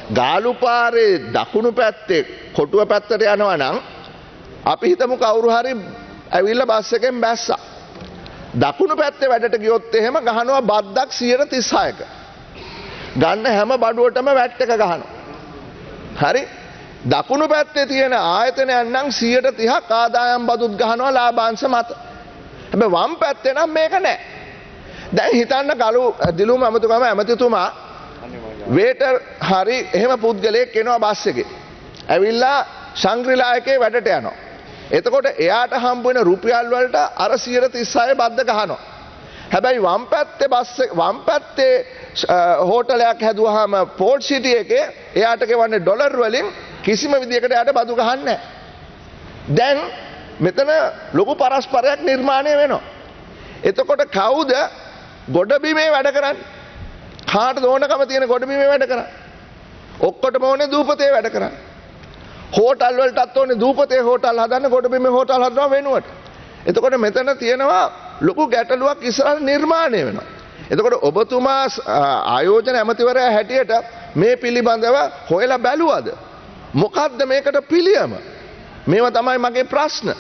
ගාලු පාරේ දකුණු පැත්තේ කොටුව පැත්තට යනවා නම් අපි හිතමු කවුරු හරි ඇවිල්ලා බස් එකෙන් බැස්සා. දකුණු පැත්තේ වැඩට ගියොත් එහෙම ගහනවා බද්දක් 136ක. ගන්න හැම බඩුවටම වැට් එක ගහනවා. හරි? දකුණු පැත්තේ තියෙන ආයතනයන් නම් 130ක් ආදායම් බදුත් ගහනවා ලාභාංශ මත. හැබැයි වම් පැත්තේ නම් මේක නැහැ. දැන් හිතන්න ගලු දිලුම ඇමතිතුමා වේටර් හරි එහෙම පුද්ගලයෙක් එනවා බස් එකේ. ඇවිල්ලා ශංග්‍රීලා එකේ වැඩට යනවා. එතකොට එයාට හම්බ වෙන රුපියල් වලට අර 136 බද්ද ගහනවා. හැබැයි වම් පැත්තේ හෝටලයක් හැදුවාම පෝට් සිටි එකේ එයාට ගෙවන්නේ ඩොලර් වලින් කිසිම විදියකට එයාට බදු ගහන්නේ නැහැ. දැන් මෙතන ලොකු පරස්පරයක් නිර්මාණය වෙනවා. එතකොට කවුද ගොඩබිමේ වැඩ කරන්නේ? කාටද ඕනකම තියෙන ගොඩබිමේ වැඩ කරන්නේ? ඔක්කොටම ඕනේ දූපතේ වැඩ කරන්නේ. හෝටල් වලටත් ඕනේ දූපතේ හෝටල් හදන්න ගොඩබිමේ හෝටල් හදනවා වෙනුවට. එතකොට මෙතන තියෙනවා ලොකු ගැටලුවක් ඉස්සරහ නිර්මාණය වෙනවා. එතකොට ඔබතුමා ආයෝජන ඇමතිවරයා හැටියට මේ පිළිබඳව හොයලා බැලුවද? මොකද්ද මේකට පිළියම? මේවා තමයි මගේ ප්‍රශ්න.